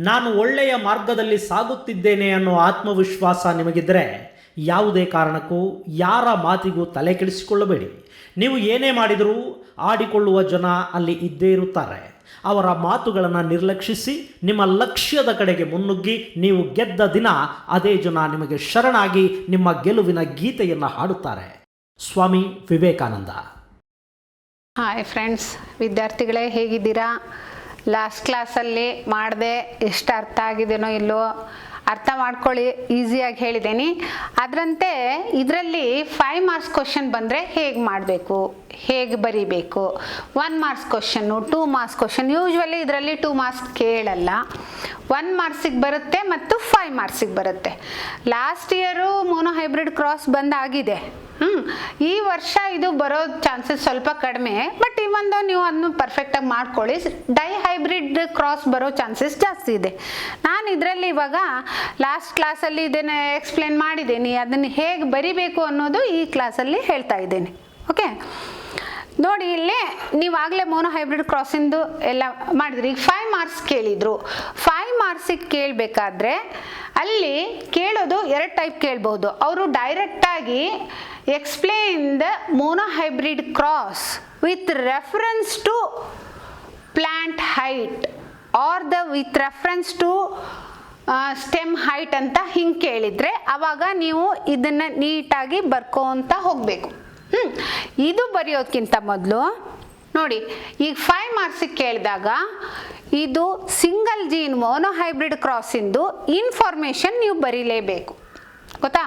ನಾನು ಒಳ್ಳೆಯ ಮಾರ್ಗದಲ್ಲಿ ಸಾಗುತ್ತಿದ್ದೇನೆ ಅನ್ನೋ ಆತ್ಮವಿಶ್ವಾಸ ನಿಮಗಿದ್ದರೆ ಯಾವುದೇ ಕಾರಣಕ್ಕೂ ಯಾರ ಮಾತಿಗೂ ತಲೆ ಕೆಡಿಸಿಕೊಳ್ಳಬೇಡಿ. ನೀವು ಏನೇ ಮಾಡಿದರೂ ಆಡಿಕೊಳ್ಳುವ ಜನ ಅಲ್ಲಿ ಇದ್ದೇ ಇರುತ್ತಾರೆ. ಅವರ ಮಾತುಗಳನ್ನು ನಿರ್ಲಕ್ಷಿಸಿ ನಿಮ್ಮ ಲಕ್ಷ್ಯದ ಕಡೆಗೆ ಮುನ್ನುಗ್ಗಿ ನೀವು ಗೆದ್ದ ದಿನ ಅದೇ ಜನ ನಿಮಗೆ ಶರಣಾಗಿ ನಿಮ್ಮ ಗೆಲುವಿನ ಗೀತೆಯನ್ನು ಹಾಡುತ್ತಾರೆ. ಸ್ವಾಮಿ ವಿವೇಕಾನಂದ. ಹಾಯ್ ಫ್ರೆಂಡ್ಸ್, ವಿದ್ಯಾರ್ಥಿಗಳೇ ಹೇಗಿದ್ದೀರಾ? ಲಾಸ್ಟ್ ಕ್ಲಾಸಲ್ಲಿ ಮಾಡಿದೆ, ಎಷ್ಟು ಅರ್ಥ ಆಗಿದೆಯೋ ಇಲ್ಲೋ ಅರ್ಥ ಮಾಡ್ಕೊಳ್ಳಿ, ಈಸಿಯಾಗಿ ಹೇಳಿದ್ದೀನಿ. ಅದರಂತೆ ಇದರಲ್ಲಿ 5 ಮಾರ್ಕ್ಸ್ ಕ್ವಶನ್ ಬಂದರೆ ಹೇಗೆ ಮಾಡಬೇಕು, ಹೇಗೆ ಬರೀಬೇಕು, 1 marks question, 2 marks question. Usually ಇದರಲ್ಲಿ 2 ಮಾರ್ಕ್ಸ್ ಕೇಳಲ್ಲ, 1 ಮಾರ್ಕ್ಸಿಗೆ ಬರುತ್ತೆ ಮತ್ತು 5 ಮಾರ್ಕ್ಸಿಗೆ ಬರುತ್ತೆ. Last year mono hybrid cross ಬಂದಾಗಿದೆ. ಈ ವರ್ಷ ಇದು ಬರೋ ಚಾನ್ಸಸ್ ಸ್ವಲ್ಪ ಕಡಿಮೆ, ಬಟ್ ಇವೊಂದು ನೀವು ಅದನ್ನು ಪರ್ಫೆಕ್ಟಾಗಿ ಮಾಡ್ಕೊಳ್ಳಿ. ಡೈ ಹೈಬ್ರಿಡ್ ಕ್ರಾಸ್ ಬರೋ ಚಾನ್ಸಸ್ ಜಾಸ್ತಿ ಇದೆ. ನಾನು ಇದರಲ್ಲಿ ಇವಾಗ ಲಾಸ್ಟ್ ಕ್ಲಾಸಲ್ಲಿ ಇದನ್ನು ಎಕ್ಸ್ಪ್ಲೇನ್ ಮಾಡಿದ್ದೀನಿ, ಅದನ್ನು ಹೇಗೆ ಬರಿಬೇಕು ಅನ್ನೋದು ಈ ಕ್ಲಾಸಲ್ಲಿ ಹೇಳ್ತಾ ಇದ್ದೀನಿ. ಓಕೆ, ನೋಡಿ ಇಲ್ಲೇ ನೀವಾಗಲೇ ಮೋನೋ ಹೈಬ್ರಿಡ್ ಕ್ರಾಸಿಂದು ಎಲ್ಲ ಮಾಡಿದ್ರಿ. ಈಗ 5 ಮಾರ್ಕ್ಸ್ ಕೇಳಿದರು. 5 ಮಾರ್ಕ್ಸಿಗೆ ಕೇಳಬೇಕಾದ್ರೆ ಅಲ್ಲಿ ಕೇಳೋದು 2 ಟೈಪ್ ಕೇಳ್ಬೋದು. ಅವರು ಡೈರೆಕ್ಟಾಗಿ explain the mono hybrid cross with reference to plant height or with reference to stem height ಅಂತ ಹಿಂಗೆ ಕೇಳಿದರೆ ಆವಾಗ ನೀವು ಇದನ್ನು ನೀಟಾಗಿ ಬರ್ಕೋಂತ ಹೋಗಬೇಕು. ಇದು ಬರೆಯೋದಕ್ಕಿಂತ ಮೊದಲು ನೋಡಿ, ಈಗ 5 ಮಾರ್ಕ್ಸಿಗೆ ಕೇಳಿದಾಗ ಇದು ಸಿಂಗಲ್ ಜೀನ್ ಮೋನೋ ಹೈಬ್ರಿಡ್ ಕ್ರಾಸಿಂದು ಇನ್ಫಾರ್ಮೇಷನ್ ನೀವು ಬರೀಲೇಬೇಕು. ಗೊತ್ತಾ?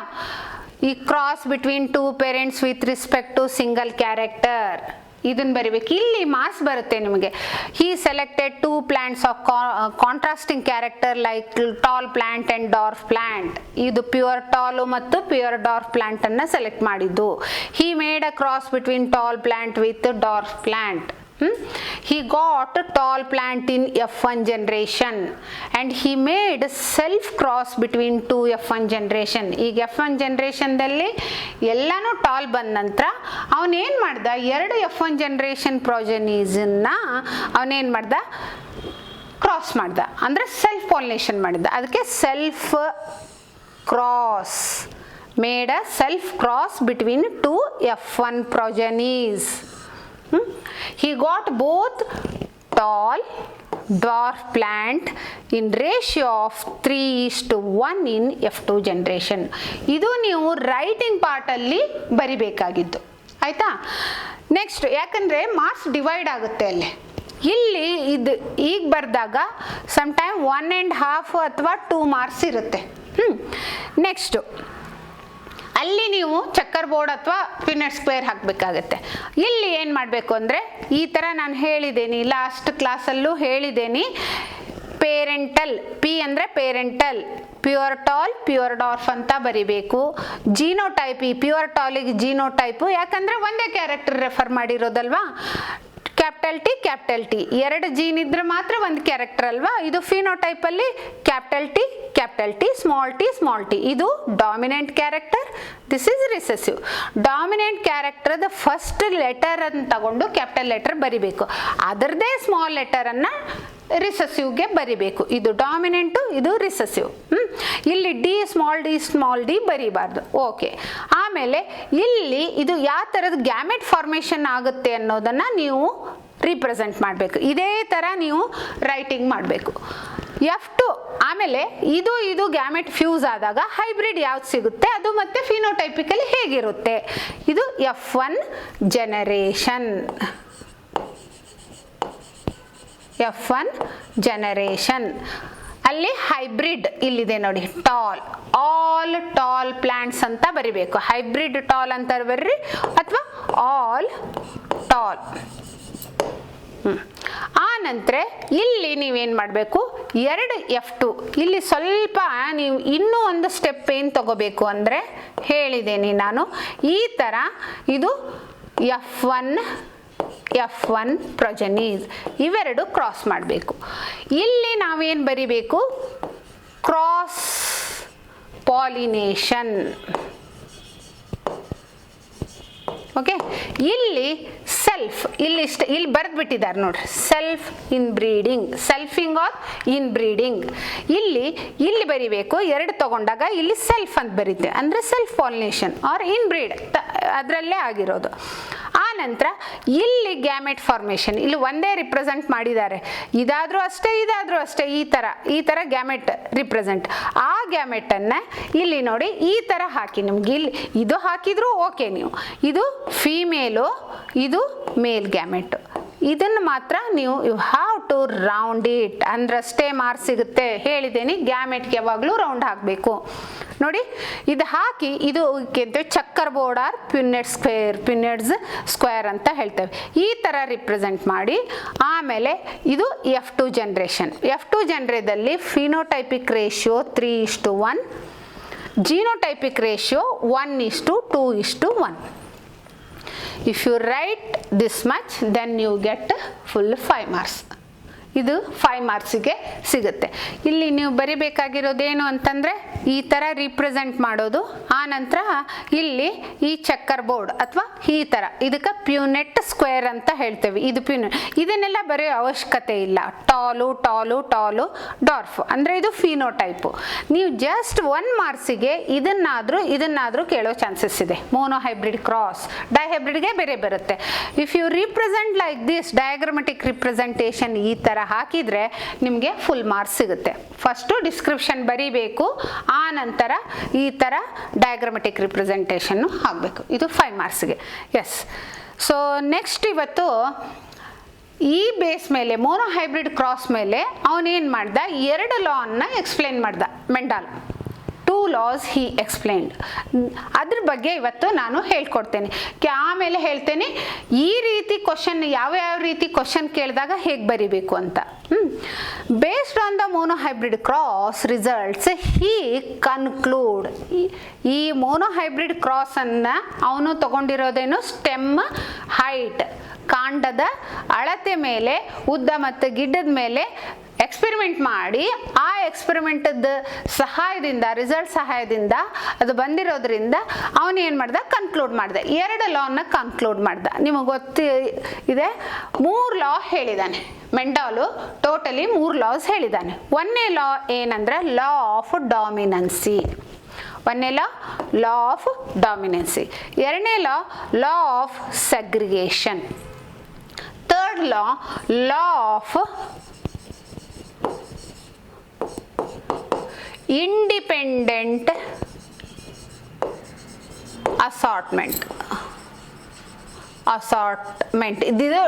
ಈ cross between 2 parents with respect to single character ಇದನ್ನು ಬರಿಬೇಕು. ಇಲ್ಲಿ ಮಾರ್ಕ್ಸ್ ಬರುತ್ತೆ ನಿಮಗೆ. He selected 2 plants of contrasting character like tall plant and dwarf plant. ಇದು ಪ್ಯೂರ್ ಟಾಲು ಮತ್ತು ಪ್ಯೂರ್ ಡಾರ್ಫ್ ಪ್ಲಾಂಟ್ ಅನ್ನು ಸೆಲೆಕ್ಟ್ ಮಾಡಿದ್ದು. He made a cross between tall plant with dwarf plant. He got a tall plant in F1 generation and he made self cross between 2 F1 generation. ಈಗ F1 ಜನರೇಷನ್ದಲ್ಲಿ ಎಲ್ಲಾನು tall ಬಂದ ನಂತರ ಅವನೇನು ಮಾಡ್ದ, 2 F1 generation ಪ್ರೊಜೆನೀಸನ್ನ ಅವನೇನು ಮಾಡ್ದ, cross ಮಾಡ್ದ, ಅಂದರೆ ಸೆಲ್ಫ್ ಪಾಲಿನೇಷನ್ ಮಾಡಿದ್ದ. ಅದಕ್ಕೆ self cross, made a self cross between 2 F1 progenies. He got both tall dwarf plant in ratio of 3:1 in F2 generation. ಇದು ನೀವು ರೈಟಿಂಗ್ ಪಾರ್ಟಲ್ಲಿ ಬರಿಬೇಕಾಗಿದ್ದು. ಆಯಿತಾ? ನೆಕ್ಸ್ಟ್, ಯಾಕಂದರೆ ಮಾರ್ಕ್ಸ್ ಡಿವೈಡ್ ಆಗುತ್ತೆ ಅಲ್ಲಿ. ಇಲ್ಲಿ ಇದು ಈಗ ಬರೆದಾಗ ಸಮ್ಟೈಮ್ 1.5 ಅಥವಾ 2 ಮಾರ್ಕ್ಸ್ ಇರುತ್ತೆ. ನೆಕ್ಸ್ಟು ಅಲ್ಲಿ ನೀವು ಚಕ್ಕರ್ ಬೋರ್ಡ್ ಅಥವಾ ಪಿನಟ್ ಸ್ಕ್ವೇರ್ ಹಾಕಬೇಕಾಗತ್ತೆ. ಇಲ್ಲಿ ಏನು ಮಾಡಬೇಕು ಅಂದರೆ ಈ ಥರ ನಾನು ಹೇಳಿದ್ದೀನಿ, ಲಾಸ್ಟ್ ಕ್ಲಾಸಲ್ಲೂ ಹೇಳಿದ್ದೀನಿ. ಪೇರೆಂಟಲ್, ಪಿ ಅಂದರೆ parental, pure tall pure dwarf ಅಂತ ಬರಿಬೇಕು. ಜೀನೋಟೈಪ್, ಈ ಪ್ಯೂರ್ ಟಾಲಿಗೆ ಜೀನೋಟೈಪು, ಯಾಕಂದರೆ ಒಂದೇ ಕ್ಯಾರೆಕ್ಟರ್ ರೆಫರ್ ಮಾಡಿರೋದಲ್ವಾ. ಕ್ಯಾಪಿಟಲ್ ಟಿ 2 ಜೀನ್ ಇದ್ರೆ ಮಾತ್ರ ಒಂದು ಕ್ಯಾರೆಕ್ಟರ್ ಅಲ್ವಾ. ಇದು ಫಿನೋಟೈಪಲ್ಲಿ ಕ್ಯಾಪಿಟಲ್ ಟಿ ಸ್ಮಾಲ್ ಟಿ ಇದು dominant character, this is recessive. Dominant ಕ್ಯಾರೆಕ್ಟರ್ದ ಫಸ್ಟ್ ಲೆಟರ್ ಅನ್ನು ತಗೊಂಡು ಕ್ಯಾಪಿಟಲ್ ಲೆಟರ್ ಬರಿಬೇಕು, ಅದರದೇ ಸ್ಮಾಲ್ ಲೆಟರನ್ನು ರಿಸೆಸಿವ್ಗೆ ಬರಿಬೇಕು. ಇದು ಡಾಮಿನೆಂಟು, ಇದು ರಿಸೆಸಿವ್. ಇಲ್ಲಿ ಸ್ಮಾಲ್ ಡಿ ಬರಿಬಾರ್ದು. ಓಕೆ, ಆಮೇಲೆ ಇಲ್ಲಿ ಇದು ಯಾವ ಥರದ ಗ್ಯಾಮೆಟ್ ಫಾರ್ಮೇಷನ್ ಆಗುತ್ತೆ ಅನ್ನೋದನ್ನು ನೀವು ರಿಪ್ರೆಸೆಂಟ್ ಮಾಡಬೇಕು. ಇದೇ ಥರ ನೀವು ರೈಟಿಂಗ್ ಮಾಡಬೇಕು. F2 ಆಮೇಲೆ ಇದು ಗ್ಯಾಮೆಟ್ ಫ್ಯೂಸ್ ಆದಾಗ ಹೈಬ್ರಿಡ್ ಯಾವ್ದು ಸಿಗುತ್ತೆ ಅದು ಮತ್ತೆ ಫಿನೋಟೈಪಿಕಲಿ ಹೇಗಿರುತ್ತೆ. ಇದು F1 ಜನರೇಷನ್. ಅಲ್ಲಿ ಹೈಬ್ರಿಡ್ ಇಲ್ಲಿದೆ ನೋಡಿ, ಆಲ್ ಟಾಲ್ ಪ್ಲಾಂಟ್ಸ್ ಅಂತ ಬರಿಬೇಕು. ಹೈಬ್ರಿಡ್ ಟಾಲ್ ಅಂತ ಬರ್ರಿ ಅಥವಾ ಆಲ್ ಟಾಲ್. ಆ ನಂತರ ಇಲ್ಲಿ ನೀವೇನು ಮಾಡಬೇಕು, 2 F2 ಇಲ್ಲಿ ಸ್ವಲ್ಪ ನೀವು ಇನ್ನೂ ಒಂದು ಸ್ಟೆಪ್ ಏನು ತಗೋಬೇಕು ಅಂದರೆ ಹೇಳಿದ್ದೀನಿ ನಾನು, ಈ ಥರ ಇದು F1 ಪ್ರೊಜೆನೀಸ್ ಇವೆರಡು ಕ್ರಾಸ್ ಮಾಡಬೇಕು. ಇಲ್ಲಿ ನಾವೇನು ಬರಿಬೇಕು, ಕ್ರಾಸ್ ಪಾಲಿನೇಷನ್. ಓಕೆ, ಇಲ್ಲಿ ಸೆಲ್ಫ್ ಇಲ್ಲಿ ಬರೆದ್ಬಿಟ್ಟಿದ್ದಾರೆ ನೋಡ್ರಿ, self inbreeding, selfing or inbreeding. ಇಲ್ಲಿ ಬರಿಬೇಕು, ಎರಡು ತಗೊಂಡಾಗ ಇಲ್ಲಿ ಸೆಲ್ಫ್ ಅಂತ ಬರೀತೆ, ಅಂದರೆ self pollination or inbreed ಅದರಲ್ಲೇ ಆಗಿರೋದು. ಆ ನಂತರ ಇಲ್ಲಿ ಗ್ಯಾಮೆಟ್ ಫಾರ್ಮೇಷನ್, ಇಲ್ಲಿ ಒಂದೇ ರಿಪ್ರೆಸೆಂಟ್ ಮಾಡಿದ್ದಾರೆ, ಇದಾದರೂ ಅಷ್ಟೇ ಇದಾದರೂ ಅಷ್ಟೇ, ಈ ಥರ ಗ್ಯಾಮೆಟ್ ರಿಪ್ರೆಸೆಂಟ್. ಆ ಗ್ಯಾಮೆಟನ್ನು ಇಲ್ಲಿ ನೋಡಿ ಈ ಥರ ಹಾಕಿ, ನಿಮ್ಗೆ ಇಲ್ಲಿ ಇದು ಹಾಕಿದರೂ ಓಕೆ, ನೀವು ಇದು ಫೀಮೇಲು, ಇದು ಮೇಲ್ ಗ್ಯಾಮೆಟ್, ಇದನ್ನು ಮಾತ್ರ ನೀವು you have to round it, ಅಂದ್ರಷ್ಟೇ ಮಾರ್ಕ್ಸ್ ಸಿಗುತ್ತೆ. ಹೇಳಿದ್ದೇನೆ ಗ್ಯಾಮೆಟ್ಗೆ ಯಾವಾಗಲೂ ರೌಂಡ್ ಹಾಕಬೇಕು. ನೋಡಿ ಇದು ಹಾಕಿ, ಇದು checkerboard or Punnett's square ಅಂತ ಹೇಳ್ತೇವೆ. ಈ ಥರ ರಿಪ್ರೆಸೆಂಟ್ ಮಾಡಿ ಆಮೇಲೆ ಇದು F2 ಜನ್ರೇಷನ್. F2 ಜನ್ರೇದಲ್ಲಿ phenotypic ratio 3:1, genotypic ratio 1:2:1. If you write this much, then you get full 5 marks. ಇದು 5 ಮಾರ್ಕ್ಸಿಗೆ ಸಿಗುತ್ತೆ. ಇಲ್ಲಿ ನೀವು ಬರಿಬೇಕಾಗಿರೋದೇನು ಅಂತಂದರೆ ಈ ಥರ ರಿಪ್ರೆಸೆಂಟ್ ಮಾಡೋದು. ಆ ನಂತರ ಇಲ್ಲಿ ಈ ಚಕ್ಕರ್ ಬೋರ್ಡ್ ಅಥವಾ ಈ ಥರ, ಇದಕ್ಕೆ ಪ್ಯೂನೆಟ್ ಸ್ಕ್ವೇರ್ ಅಂತ ಹೇಳ್ತೇವೆ. ಇದು ಪ್ಯೂನೆಟ್, ಇದನ್ನೆಲ್ಲ ಬರೆಯೋ ಅವಶ್ಯಕತೆ ಇಲ್ಲ. ಟಾಲು ಡಾರ್ಫ್ ಅಂದರೆ ಇದು ಫಿನೋಟೈಪು. ನೀವು ಜಸ್ಟ್ 1 ಮಾರ್ಕ್ಸಿಗೆ ಇದನ್ನಾದರೂ ಕೇಳೋ ಚಾನ್ಸಸ್ ಇದೆ. ಮೋನೋ ಹೈಬ್ರಿಡ್ ಕ್ರಾಸ್, ಡೈಹೈಬ್ರಿಡ್ಗೆ ಬೇರೆ ಬರುತ್ತೆ. If you represent like this diagrammatic representation ಈ ಥರ ಹಾಕಿದರೆ ನಿಮಗೆ ಫುಲ್ ಮಾರ್ಕ್ಸ್ ಸಿಗುತ್ತೆ. ಫಸ್ಟು ಡಿಸ್ಕ್ರಿಪ್ಷನ್ ಬರೀಬೇಕು, ಆ ನಂತರ ಈ ಥರ ಡಯಾಗ್ರಮೆಟಿಕ್ ರಿಪ್ರೆಸೆಂಟೇಷನ್ನು ಹಾಕಬೇಕು. ಇದು 5 ಮಾರ್ಕ್ಸ್ಗೆ. ಎಸ್, ಸೊ ನೆಕ್ಸ್ಟ್ ಇವತ್ತು ಈ ಬೇಸ್ ಮೇಲೆ ಮೋನೋ ಹೈಬ್ರಿಡ್ ಕ್ರಾಸ್ ಮೇಲೆ ಅವನೇನು ಮಾಡ್ದ, 2 ಲಾನ್ನ ಎಕ್ಸ್ಪ್ಲೇನ್ ಮಾಡ್ದ ಮೆಂಡಾಲ್. 2 laws he explained. ಅದ್ರ ಬಗ್ಗೆ ಇವತ್ತು ನಾನು ಹೇಳ್ಕೊಡ್ತೇನೆ. ಆಮೇಲೆ ಹೇಳ್ತೇನೆ ಈ ರೀತಿ ಕ್ವಶನ್ ಯಾವ ರೀತಿ ಕ್ವಶನ್ ಕೇಳಿದಾಗ ಹೇಗೆ ಬರಿಬೇಕು ಅಂತ. Based on the mono hybrid cross results he conclude. ಈ ಮೋನೋ ಹೈಬ್ರಿಡ್ ಕ್ರಾಸ್ ಅನ್ನ ಅವನು ತಗೊಂಡಿರೋದೇನು, ಸ್ಟೆಮ್ ಹೈಟ್, ಕಾಂಡದ ಅಳತೆ ಮೇಲೆ, ಉದ್ದ ಮತ್ತು ಗಿಡ್ಡದ ಮೇಲೆ ಎಕ್ಸ್ಪೆರಿಮೆಂಟ್ ಮಾಡಿ, ಆ ಎಕ್ಸ್ಪೆರಿಮೆಂಟದ ಸಹಾಯದಿಂದ, ರಿಸಲ್ಟ್ ಸಹಾಯದಿಂದ ಅದು ಬಂದಿರೋದ್ರಿಂದ ಅವನು ಏನು ಮಾಡ್ದ, ಕನ್ಕ್ಲೂಡ್ ಮಾಡ್ದೆ. 2 ಲಾನ್ನ ಕನ್ಕ್ಲೂಡ್ ಮಾಡ್ದ. ನಿಮಗೆ ಗೊತ್ತಿದೆ 3 ಲಾ ಹೇಳಿದ್ದಾನೆ ಮೆಂಡಾಲು. ಟೋಟಲಿ 3 ಲಾಸ್ ಹೇಳಿದ್ದಾನೆ. 1ನೇ ಲಾ ಏನಂದ್ರೆ ಲಾ ಆಫ್ ಡಾಮಿನೆನ್ಸಿ. 1ನೇ law of dominance. 2ನೇ law of segregation. 3rd law of independent assortment. ಇದು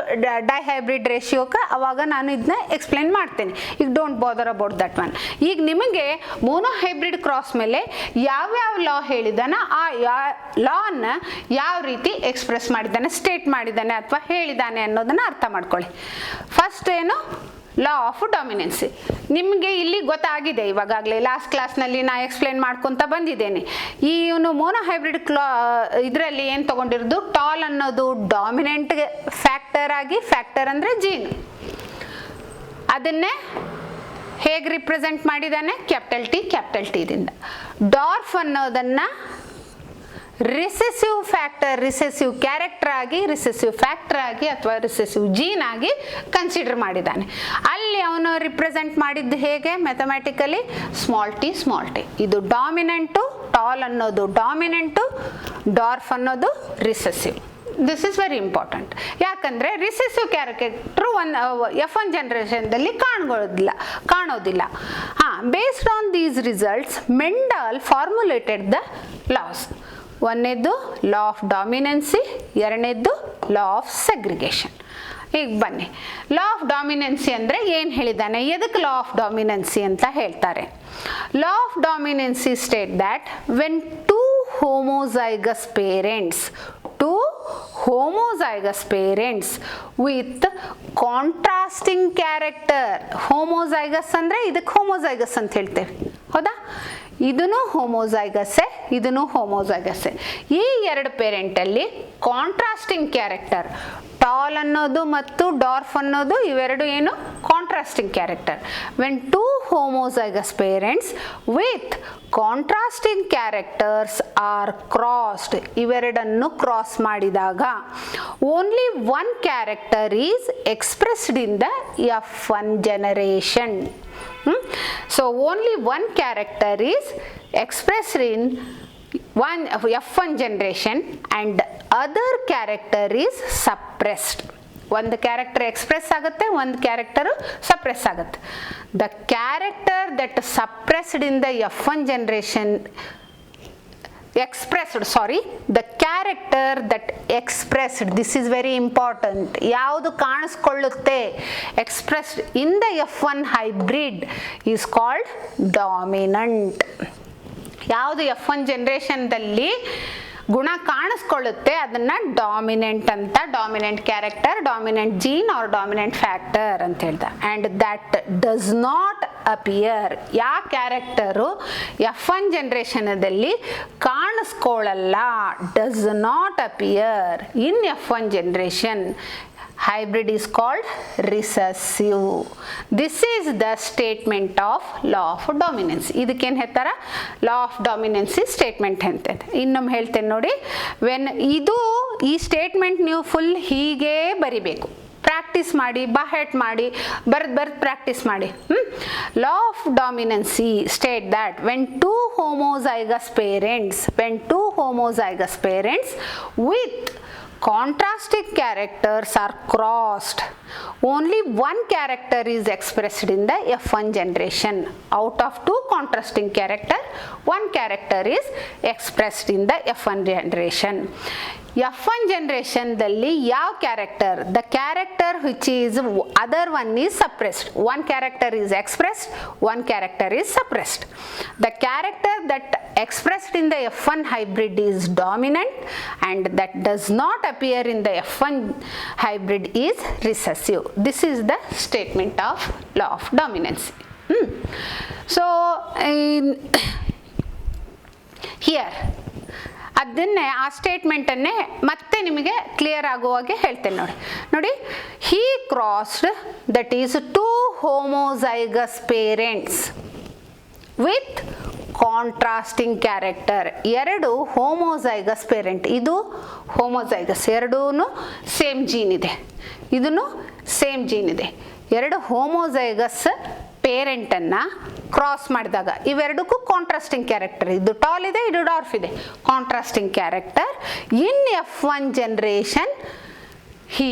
ಡೈಹೈಬ್ರಿಡ್ ರೇಷಿಯೋಕ್ಕೆ ಅವಾಗ ನಾನು ಇದನ್ನ ಎಕ್ಸ್ಪ್ಲೇನ್ ಮಾಡ್ತೇನೆ. ಈಗ don't bother about that one. ಈಗ ನಿಮಗೆ ಮೋನೋ ಹೈಬ್ರಿಡ್ ಕ್ರಾಸ್ ಮೇಲೆ ಯಾವ್ಯಾವ ಲಾ ಹೇಳಿದಾನೆ, ಆ ಲಾನ ಯಾವ ರೀತಿ ಎಕ್ಸ್ಪ್ರೆಸ್ ಮಾಡಿದ್ದಾನೆ, ಸ್ಟೇಟ್ ಮಾಡಿದ್ದಾನೆ ಅಥವಾ ಹೇಳಿದ್ದಾನೆ ಅನ್ನೋದನ್ನ ಅರ್ಥ ಮಾಡ್ಕೊಳ್ಳಿ. ಫಸ್ಟ್ ಏನು, ಲಾ ಆಫ್ ಡಾಮಿನೆನ್ಸಿ. ನಿಮಗೆ ಇಲ್ಲಿ ಗೊತ್ತಾಗಿದೆ ಇವಾಗಲೇ, ಲಾಸ್ಟ್ ಕ್ಲಾಸ್ನಲ್ಲಿ ನಾ ಎಕ್ಸ್ಪ್ಲೇನ್ ಮಾಡ್ಕೊತ ಬಂದಿದ್ದೇನೆ. ಈ ಇವನು ಮೋನೋ ಹೈಬ್ರಿಡ್ ಇದರಲ್ಲಿ ಏನು ತಗೊಂಡಿರೋದು, ಟಾಲ್ ಅನ್ನೋದು ಡಾಮಿನೆಂಟ್ ಫ್ಯಾಕ್ಟರ್ ಆಗಿ, ಫ್ಯಾಕ್ಟರ್ ಅಂದರೆ ಜೀನ್, ಅದನ್ನೇ ಹೇಗೆ ರಿಪ್ರೆಸೆಂಟ್ ಮಾಡಿದ್ದಾನೆ, ಕ್ಯಾಪಿಟಲ್ ಟಿ ದಿಂದ. ಡಾರ್ಫ್ ಅನ್ನೋದನ್ನು ರಿಸೆಸಿವ್ ಫ್ಯಾಕ್ಟರ್, ರಿಸೆಸಿವ್ ಕ್ಯಾರೆಕ್ಟರ್ ಆಗಿ, ರಿಸೆಸಿವ್ ಫ್ಯಾಕ್ಟರ್ ಆಗಿ ಅಥವಾ ರಿಸೆಸಿವ್ ಜೀನ್ ಆಗಿ ಕನ್ಸಿಡರ್ ಮಾಡಿದ್ದಾನೆ. ಅಲ್ಲಿ ಅವನು ರಿಪ್ರೆಸೆಂಟ್ ಮಾಡಿದ್ದು ಹೇಗೆ, ಮ್ಯಾಥಮ್ಯಾಟಿಕಲಿ ಸ್ಮಾಲ್ ಟಿ. ಇದು ಡಾಮಿನೆಂಟು, ಟಾಲ್ ಅನ್ನೋದು ಡಾಮಿನೆಂಟು, ಡಾರ್ಫ್ ಅನ್ನೋದು recessive. This is very important. ಯಾಕಂದರೆ ರಿಸೆಸಿವ್ ಕ್ಯಾರೆಕ್ಟರ್ F1 ಜನರೇಷನ್ದಲ್ಲಿ ಕಾಣೋದಿಲ್ಲ. Based on these results Mendel formulated the laws. 1ನೇದು ಲಾ ಆಫ್ ಡಾಮಿನೆನ್ಸಿ, 2ನೇದು ಲಾ ಆಫ್ ಸೆಗ್ರಿಗೇಷನ್. ಈಗ ಬನ್ನಿ, ಲಾ ಆಫ್ ಡಾಮಿನೆನ್ಸಿ ಅಂದರೆ ಏನು ಹೇಳಿದ್ದಾನೆ, ಎದಕ್ಕೆ ಲಾ ಆಫ್ ಡಾಮಿನೆನ್ಸಿ ಅಂತ ಹೇಳ್ತಾರೆ. Law of dominance state that when two homozygous parents with contrasting character. homozygous ಅಂದರೆ ಇದಕ್ಕೆ homozygous ಅಂತ ಹೇಳ್ತೇವೆ, ಹೌದಾ? ಇದನ್ನು ಹೋಮೋಸೈಗಸ್ಸೆ. ಈ 2 ಪೇರೆಂಟಲ್ಲಿ ಕಾಂಟ್ರಾಸ್ಟಿಂಗ್ ಕ್ಯಾರೆಕ್ಟರ್, ಟಾಲ್ ಅನ್ನೋದು ಮತ್ತು ಡಾರ್ಫ್ ಅನ್ನೋದು ಇವೆರಡು ಏನು contrasting character. When two homozygous parents with contrasting characters are crossed, ಇವೆರಡನ್ನು ಕ್ರಾಸ್ ಮಾಡಿದಾಗ only one character is expressed in the F1 generation. So only one character is expressed in F1 generation and other character is suppressed. ಒಂದು character express ಆಗುತ್ತೆ, ಒಂದು character suppress ಆಗುತ್ತೆ. The character that suppressed in the F1 generation the character that expressed, this is very important, ಯಾವುದು ಕಾಣಿಸ್ಕೊಳ್ಳುತ್ತೆ expressed in the F1 hybrid is called dominant. ಯಾವುದು F1 ಜನರೇಷನ್ದಲ್ಲಿ ಗುಣ ಕಾಣಿಸ್ಕೊಳ್ಳುತ್ತೆ ಅದನ್ನ dominant ಅಂತ, dominant character, dominant gene or dominant factor ಅಂತ ಹೇಳ್ದ. And that does not appear, ಯಾವ character F1 ಜನರೇಷನದಲ್ಲಿ ಕಾಣಿಸ್ಕೊಳ್ಳಲ್ಲ, does not appear in F1 generation, hybrid is called recessive. This is the statement of law of dominance. ಇದಕ್ಕೇನು ಹೇಳ್ತಾರ, law of dominance statement ಅಂತ. ಇನ್ನೊಮ್ಮೆ ಹೇಳ್ತೇನೆ ನೋಡಿ, ವೆನ್ ಇದು ಈ ಸ್ಟೇಟ್ಮೆಂಟ್ ನೀವು ಫುಲ್ ಹೀಗೆ ಬರಿಬೇಕು, ಪ್ರಾಕ್ಟೀಸ್ ಮಾಡಿ, ಬಹೆಟ್ ಮಾಡಿ, ಬರ್ದು ಪ್ರಾಕ್ಟೀಸ್ ಮಾಡಿ. Law of dominance state that when two homozygous parents with contrasting characters are crossed, only one character is expressed in the F1 generation. Out of two contrasting character, one character is expressed in the F1 generation. F1 generation ದಲ್ಲಿ ಯಾವ character, the character which is other one is suppressed. One character is expressed, one character is suppressed. The character that expressed in the F1 hybrid is dominant and that does not appear in the F1 hybrid is recessive. This is the statement of law of dominance. So here ಅದನ್ನೇ ಆ ಸ್ಟೇಟ್ಮೆಂಟನ್ನೇ ಮತ್ತೆ ನಿಮಗೆ clear ಆಗುವಾಗೆ ಹೇಳ್ತೇನೆ ನೋಡಿ. He crossed, that is two homozygous parents with contrasting character. ಎರಡು homozygous parent, ಇದು homozygous, ಎರಡೂ ಸೇಮ್ ಜೀನ್ ಇದೆ, ಇದನ್ನು ಸೇಮ್ ಜೀನ್ ಇದೆ. ಎರಡು ಹೋಮೋಸೈಗಸ್ ಪೇರೆಂಟನ್ನು ಕ್ರಾಸ್ ಮಾಡಿದಾಗ ಇವೆರಡಕ್ಕೂ ಕಾಂಟ್ರಾಸ್ಟಿಂಗ್ ಕ್ಯಾರೆಕ್ಟರ್, ಇದು ಟಾಲ್ ಇದೆ, ಇದು ಡಾರ್ಫ್ ಇದೆ, contrasting character. In F1 generation he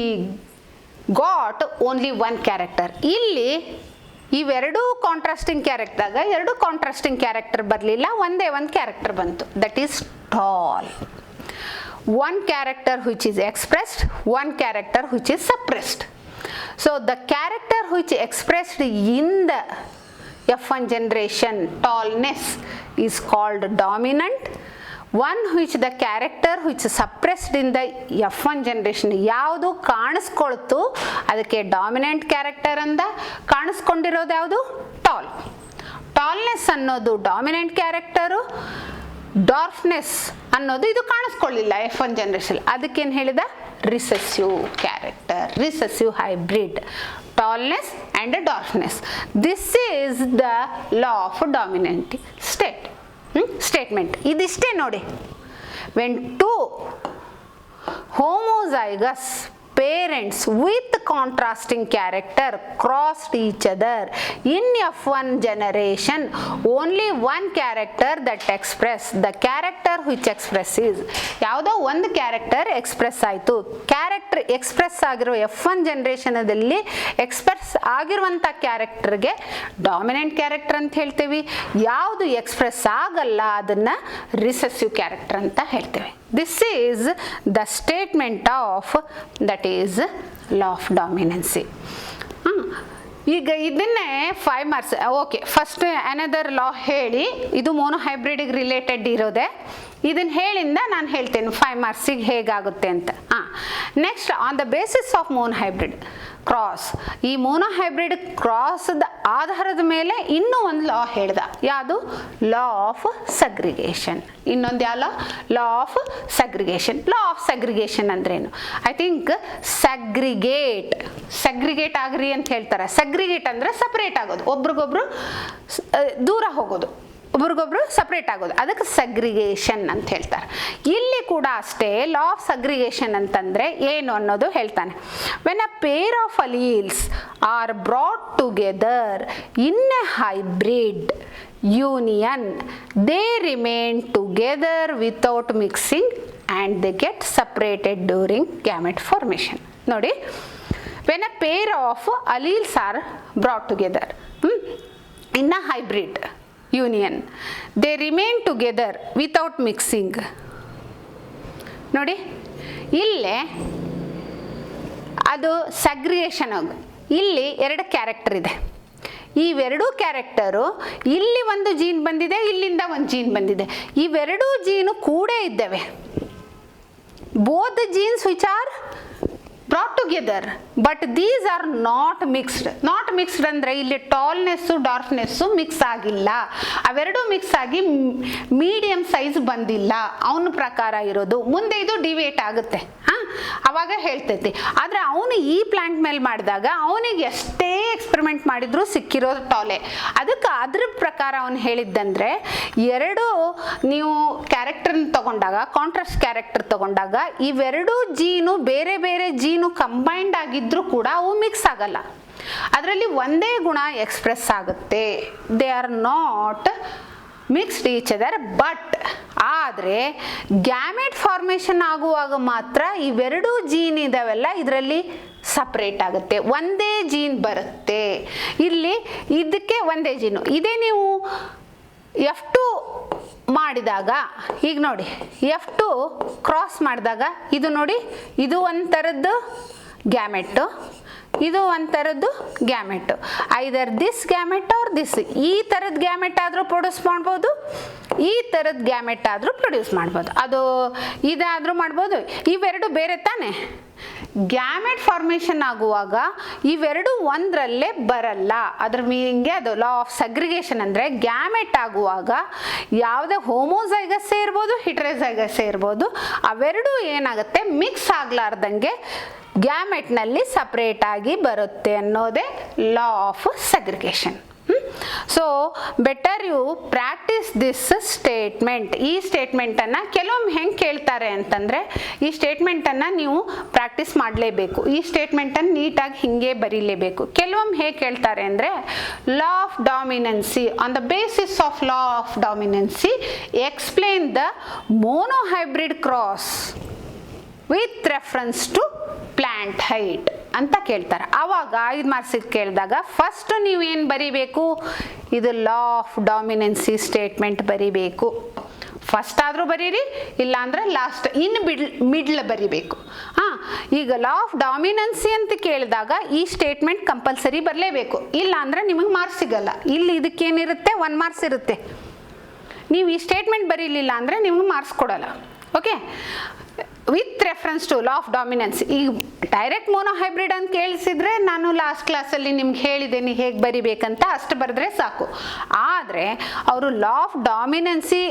got only one character. ಇಲ್ಲಿ ಇವೆರಡೂ ಕಾಂಟ್ರಾಸ್ಟಿಂಗ್ ಕ್ಯಾರೆಕ್ಟರ್ದಾಗ ಎರಡು ಕಾಂಟ್ರಾಸ್ಟಿಂಗ್ ಕ್ಯಾರೆಕ್ಟರ್ ಬರಲಿಲ್ಲ, ಒಂದೇ ಒಂದು ಕ್ಯಾರೆಕ್ಟರ್ ಬಂತು, that is tall. One character which is expressed, one character which is suppressed. So the character which expressed in the F1 generation, tallness, is called dominant. One which the character which suppressed in the F1 generation, ಯಾವುದು ಕಾಣಿಸ್ಕೊಳ್ತು ಅದಕ್ಕೆ dominant character ಅಂದ, ಕಾಣಿಸ್ಕೊಂಡಿರೋದು ಯಾವುದು tall. Tallness ಅನ್ನೋದು dominant character, ಡಾರ್ಫ್ನೆಸ್ ಅನ್ನೋದು ಇದು ಕಾಣಿಸ್ಕೊಳ್ಳಿಲ್ಲ F1 generation, ಅದಕ್ಕೇನು ಹೇಳಿದ recessive character, recessive hybrid, tallness and dwarfness. This is the law of dominant statement. ಇದಿಷ್ಟೇ ನೋಡಿ. When two homozygous parents with contrasting character crossed each other in F1 generation, only one character that express, the character which expresses, ಯಾವುದೋ ಒಂದು character express ಆಯಿತು. Character express ಆಗಿರೋ F1 ಜನರೇಷನದಲ್ಲಿ express ಆಗಿರುವಂಥ ಕ್ಯಾರೆಕ್ಟರ್ಗೆ dominant character ಅಂತ ಹೇಳ್ತೀವಿ. ಯಾವುದು ಎಕ್ಸ್ಪ್ರೆಸ್ ಆಗಲ್ಲ ಅದನ್ನು ರಿಸೆಸಿವ್ ಕ್ಯಾರೆಕ್ಟರ್ ಅಂತ ಹೇಳ್ತೇವೆ. This is the statement of, that is law of dominancy. ಈಗ ಇದನ್ನೇ 5 ಮಾರ್ಕ್ಸ್. ಓಕೆ, ಫಸ್ಟ್ ಅನದರ್ ಲಾ ಹೇಳಿ, ಇದು ಮೋನೋ ಹೈಬ್ರಿಡ್ಗೆ ರಿಲೇಟೆಡ್ ಇರೋದೆ. ಇದನ್ನು ಹೇಳಿಂದ ನಾನು ಹೇಳ್ತೇನೆ 5 ಮಾರ್ಕ್ಸಿಗೆ ಹೇಗಾಗುತ್ತೆ ಅಂತ. Next on the basis of monohybrid cross, ಈ ಮೋನೋಹೈಬ್ರಿಡ್ ಕ್ರಾಸ್ದ ಆಧಾರದ ಮೇಲೆ ಇನ್ನೂ ಒಂದು ಲಾ ಹೇಳ್ದ, ಯಾವುದು? Law of segregation. ಇನ್ನೊಂದು ಯಾವ law? Law of segregation. Law of segregation ಅಂದ್ರೇನು? ಐ ಥಿಂಕ್ ಸಗ್ರಿಗೇಟ್ ಆಗ್ರಿ ಅಂತ ಹೇಳ್ತಾರೆ. ಸಗ್ರಿಗೇಟ್ ಅಂದರೆ ಸಪ್ರೇಟ್ ಆಗೋದು, ಒಬ್ರಿಗೊಬ್ರು ದೂರ ಹೋಗೋದು, ಒಬ್ರಿಗೊಬ್ರು ಸಪ್ರೇಟ್ ಆಗೋದು, ಅದಕ್ಕೆ ಸಗ್ರಿಗೇಷನ್ ಅಂತ ಹೇಳ್ತಾರೆ. ಇಲ್ಲಿ ಕೂಡ ಅಷ್ಟೇ ಲಾ ಆಫ್ ಸಗ್ರಿಗೇಷನ್ ಅಂತಂದರೆ ಏನು ಅನ್ನೋದು ಹೇಳ್ತಾನೆ. When a pair of alleles are brought together in a hybrid union they remain together without mixing and they get separated during gamete formation. ನೋಡಿ, when a pair of alleles are brought together in a hybrid union they remain together without mixing. ನೋಡಿ, ಇಲ್ಲೇ ಅದು segregation. ಇಲ್ಲಿ 2 character ಇದೆ. ಇವೆರಡೂ character, ಇಲ್ಲಿ ಒಂದು gene ಬಂದಿದೆ, ಇಲ್ಲಿಂದ ಒಂದು ಜೀನ್ ಬಂದಿದೆ. ಇವೆರಡೂ ಜೀನು ಕೂಡೇ ಇದ್ದಾವೆ. Both the jeans which are brought together but these are not mixed ಅಂದ್ರೆ ಇಲ್ಲಿ ಟಾಲ್ನೆಸ್ಸು ಡಾರ್ಕ್ನೆಸ್ಸು ಮಿಕ್ಸ್ ಆಗಿಲ್ಲ, ಅವೆರಡು ಮಿಕ್ಸ್ ಆಗಿ ಮೀಡಿಯಂ ಸೈಜ್ ಬಂದಿಲ್ಲ ಅವನ ಪ್ರಕಾರ ಇರೋದು. ಮುಂದೆ ಇದು ಡಿವೇಟ್ ಆಗುತ್ತೆ, ಅವಾಗ ಹೇಳ್ತೈತಿ. ಆದರೆ ಅವನು ಈ ಪ್ಲಾಂಟ್ ಮೇಲೆ ಮಾಡಿದಾಗ ಅವನಿಗೆ ಎಷ್ಟೇ ಎಕ್ಸ್ಪೆರಿಮೆಂಟ್ ಮಾಡಿದ್ರು ಸಿಕ್ಕಿರೋ ಟಾಲೆ. ಅದಕ್ಕೆ ಅದ್ರ ಪ್ರಕಾರ ಅವನು ಹೇಳಿದ್ದಂದ್ರೆ, ಎರಡು ನೀವು ಕ್ಯಾರೆಕ್ಟರ್ನ ತಗೊಂಡಾಗ, ಕಾಂಟ್ರಾಸ್ಟ್ ಕ್ಯಾರೆಕ್ಟರ್ ತಗೊಂಡಾಗ ಇವೆರಡು ಜೀನು ಬೇರೆ ಬೇರೆ ಜೀನು ಕಂಬೈಂಡ್ ಆಗಿದ್ರು ಕೂಡ ಅವು ಮಿಕ್ಸ್ ಆಗಲ್ಲ, ಅದರಲ್ಲಿ ಒಂದೇ ಗುಣ ಎಕ್ಸ್ಪ್ರೆಸ್ ಆಗುತ್ತೆ. They are not mixed each other. But ಆದರೆ ಗ್ಯಾಮೆಟ್ ಫಾರ್ಮೇಷನ್ ಆಗುವಾಗ ಮಾತ್ರ ಇವೆರಡೂ ಜೀನ್ ಇದಾವೆಲ್ಲ ಇದರಲ್ಲಿ ಸಪ್ರೇಟ್ ಆಗುತ್ತೆ, ಒಂದೇ ಜೀನ್ ಬರುತ್ತೆ. ಇಲ್ಲಿ ಇದಕ್ಕೆ ಒಂದೇ ಜೀನು ಇದೇ. ನೀವು F2 ಮಾಡಿದಾಗ, ಈಗ ನೋಡಿ F2 ಕ್ರಾಸ್ ಮಾಡಿದಾಗ ಇದು ನೋಡಿ, ಇದು ಒಂಥರದ್ದು ಗ್ಯಾಮೆಟ್ಟು, ಇದು ಒಂಥರದ್ದು gamete. Either this gamete or this. ಈ ಥರದ ಗ್ಯಾಮೆಟ್ ಆದರೂ ಪ್ರೊಡ್ಯೂಸ್ ಮಾಡ್ಬೋದು, ಈ ಥರದ ಗ್ಯಾಮೆಟ್ ಆದರೂ ಪ್ರೊಡ್ಯೂಸ್ ಮಾಡ್ಬೋದು, ಅದು ಇದಾದರೂ ಮಾಡ್ಬೋದು. ಇವೆರಡು ಬೇರೆ ತಾನೆ. ಗ್ಯಾಮೆಟ್ ಫಾರ್ಮೇಷನ್ ಆಗುವಾಗ ಇವೆರಡು ಒಂದರಲ್ಲೇ ಬರಲ್ಲ. ಅದ್ರ ಮೀನಿಂಗ್ಗೆ ಅದು ಲಾ ಆಫ್ ಸಗ್ರಿಗೇಷನ್. ಅಂದರೆ ಗ್ಯಾಮೆಟ್ ಆಗುವಾಗ ಯಾವುದೇ ಹೋಮೋಸೈಗಸ್ಸೇ ಇರ್ಬೋದು, ಹಿಟ್ರೋಸೈಗಸ್ಸೇ ಇರ್ಬೋದು, ಅವೆರಡು ಏನಾಗುತ್ತೆ ಮಿಕ್ಸ್ ಆಗಲಾರ್ದಂಗೆ ಗ್ಯಾಮೆಟ್ನಲ್ಲಿ ಸಪ್ರೇಟ್ ಆಗಿ ಬರುತ್ತೆ ಅನ್ನೋದೇ law of segregation. So better you practise this statement. ಈ ಸ್ಟೇಟ್ಮೆಂಟನ್ನು ಕೆಲವೊಮ್ಮೆ ಹೆಂಗೆ ಕೇಳ್ತಾರೆ ಅಂತಂದರೆ, ಈ ಸ್ಟೇಟ್ಮೆಂಟನ್ನು ನೀವು ಪ್ರಾಕ್ಟೀಸ್ ಮಾಡಲೇಬೇಕು. ಈ ಸ್ಟೇಟ್ಮೆಂಟನ್ನು ನೀಟಾಗಿ ಹಿಂಗೆ ಬರೀಲೇಬೇಕು. ಕೆಲವೊಮ್ಮೆ ಹೇಗೆ ಕೇಳ್ತಾರೆ ಅಂದರೆ, law of dominance, on the basis of law of dominance explain the monohybrid cross with reference to plant height ಅಂತ ಕೇಳ್ತಾರೆ. ಆವಾಗ 5 ಮಾರ್ಕ್ಸಿಗೆ ಕೇಳಿದಾಗ ಫಸ್ಟ್ ನೀವೇನು ಬರೀಬೇಕು, ಇದು ಲಾ ಆಫ್ ಡಾಮಿನೆನ್ಸಿ ಸ್ಟೇಟ್ಮೆಂಟ್ ಬರೀಬೇಕು. ಫಸ್ಟ್ ಆದರೂ ಬರೀರಿ, ಇಲ್ಲಾಂದ್ರೆ ಲಾಸ್ಟ್ ಇನ್ ಮಿಡ್ಲ್ ಬರೀಬೇಕು. ಈಗ ಲಾ ಆಫ್ ಡಾಮಿನೆನ್ಸಿ ಅಂತ ಕೇಳಿದಾಗ ಈ ಸ್ಟೇಟ್ಮೆಂಟ್ ಕಂಪಲ್ಸರಿ ಬರಲೇಬೇಕು, ಇಲ್ಲ ಅಂದರೆ ನಿಮಗೆ ಮಾರ್ಕ್ಸ್ ಸಿಗಲ್ಲ. ಇಲ್ಲಿ ಇದಕ್ಕೇನಿರುತ್ತೆ, 1 ಮಾರ್ಕ್ಸ್ ಇರುತ್ತೆ. ನೀವು ಈ ಸ್ಟೇಟ್ಮೆಂಟ್ ಬರೀಲಿಲ್ಲ ಅಂದರೆ ನಿಮಗೆ ಮಾರ್ಕ್ಸ್ ಕೊಡಲ್ಲ. Okay, with reference to law of dominance. ಈಗ ಡೈರೆಕ್ಟ್ ಮೋನೋಹೈಬ್ರಿಡ್ ಅಂತ ಕೇಳಿಸಿದ್ರೆ ನಾನು ಲಾಸ್ಟ್ ಕ್ಲಾಸಲ್ಲಿ ನಿಮ್ಗೆ ಹೇಳಿದ್ದೇನೆ ಹೇಗೆ ಬರಿಬೇಕಂತ, ಅಷ್ಟು ಬರೆದ್ರೆ ಸಾಕು. ಆದರೆ ಅವರು law of dominance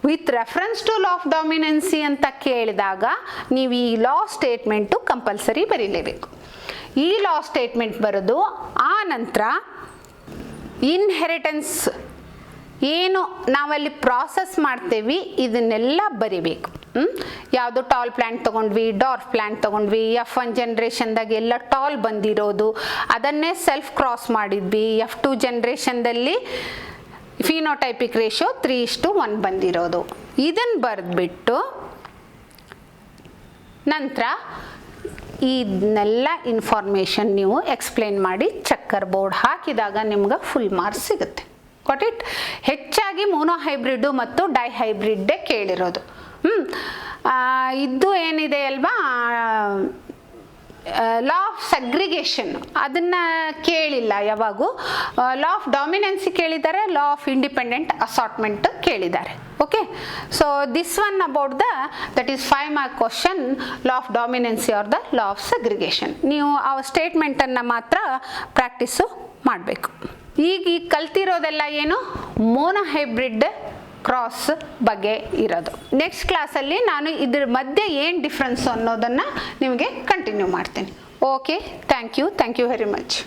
with reference to law of dominance ಅಂತ ಕೇಳಿದಾಗ ನೀವು ಈ ಲಾ ಸ್ಟೇಟ್ಮೆಂಟು ಕಂಪಲ್ಸರಿ ಬರೀಲೇಬೇಕು. ಈ ಲಾ ಸ್ಟೇಟ್ಮೆಂಟ್ ಬರೋದು ಆ ನಂತರ ಇನ್ಹೆರಿಟೆನ್ಸ್ ಏನು ನಾವಲ್ಲಿ ಪ್ರಾಸೆಸ್ ಮಾಡ್ತೇವೆ ಇದನ್ನೆಲ್ಲ ಬರಿಬೇಕು. ಯಾವುದು ಟಾಲ್ ಪ್ಲ್ಯಾಂಟ್ ತೊಗೊಂಡ್ವಿ, ಡಾರ್ಫ್ ಪ್ಲ್ಯಾಂಟ್ ತೊಗೊಂಡ್ವಿ, F1 ಜನ್ರೇಷನ್ದಾಗ ಎಲ್ಲ ಟಾಲ್ ಬಂದಿರೋದು, ಅದನ್ನೇ ಸೆಲ್ಫ್ ಕ್ರಾಸ್ ಮಾಡಿದ್ವಿ. F2 ಜನ್ರೇಷನ್ದಲ್ಲಿ ಫಿನೋಟೈಪಿಕ್ ರೇಷಿಯೋ 3:1 ಬಂದಿರೋದು. ಇದನ್ನು ಬರೆದ್ಬಿಟ್ಟು ನಂತರ ಇದನ್ನೆಲ್ಲ ಇನ್ಫಾರ್ಮೇಷನ್ ನೀವು ಎಕ್ಸ್ಪ್ಲೇನ್ ಮಾಡಿ ಚಕ್ಕರ್ ಬೋರ್ಡ್ ಹಾಕಿದಾಗ ನಿಮ್ಗೆ ಫುಲ್ ಮಾರ್ಕ್ಸ್ ಸಿಗುತ್ತೆ. Got it? ಹೆಚ್ಚಾಗಿ ಮೋನೋಹೈಬ್ರಿಡ್ ಮತ್ತು ಡೈಹೈಬ್ರಿಡ್ಡೇ ಕೇಳಿರೋದು. ಇದು ಏನಿದೆ ಅಲ್ವಾ, ಲಾ ಆಫ್ ಸಗ್ರಿಗೇಷನ್ ಅದನ್ನು ಕೇಳಿಲ್ಲ ಯಾವಾಗೂ. ಲಾ ಆಫ್ ಡಾಮಿನೆನ್ಸಿ ಕೇಳಿದ್ದಾರೆ, ಲಾ ಆಫ್ ಇಂಡಿಪೆಂಡೆಂಟ್ ಅಸಾರ್ಟ್ಮೆಂಟ್ ಕೇಳಿದ್ದಾರೆ. Okay, so this one about that is 5 mark question, law of dominancy or the law of segregation. ನೀವು ಆ ಸ್ಟೇಟ್ಮೆಂಟ್ ಅನ್ನ ಮಾತ್ರ ಪ್ರಾಕ್ಟೀಸು ಮಾಡಬೇಕು. ಈಗ ಕಲ್ತಿರೋದೆಲ್ಲ ಏನು, ಮೋನೋಹೈಬ್ರಿಡ್ ಕ್ರಾಸ್ ಬಗ್ಗೆ ಇರೋದು. ನೆಕ್ಸ್ಟ್ ಕ್ಲಾಸಲ್ಲಿ ನಾನು ಇದ್ರ ಮಧ್ಯೆ ಏನು ಡಿಫ್ರೆನ್ಸ್ ಅನ್ನೋದನ್ನು ನಿಮಗೆ ಕಂಟಿನ್ಯೂ ಮಾಡ್ತೀನಿ. Okay, thank you very much.